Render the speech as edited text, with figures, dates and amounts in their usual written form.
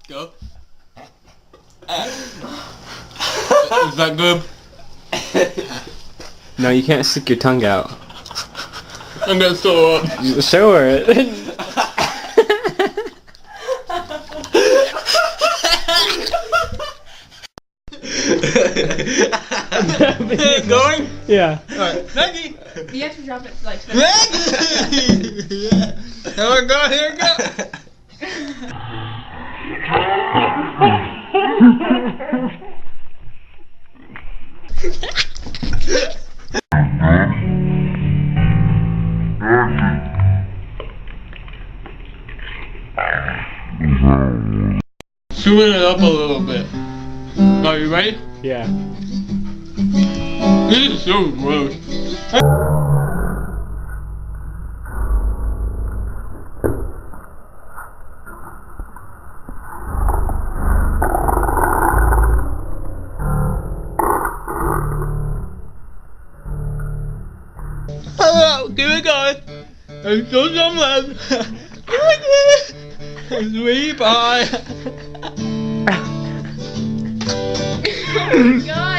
Go. Is that good? No, you can't stick your tongue out. I'm gonna throw up. Show her it. Is it going? Yeah. Alright, Maggie! You have to drop it like so. Maggie! Yeah. Here we go, here we go. Zooming it up a little bit. Are you ready? Yeah. This is so gross. Hello, give it a go. And show some love. Sweet pie. God.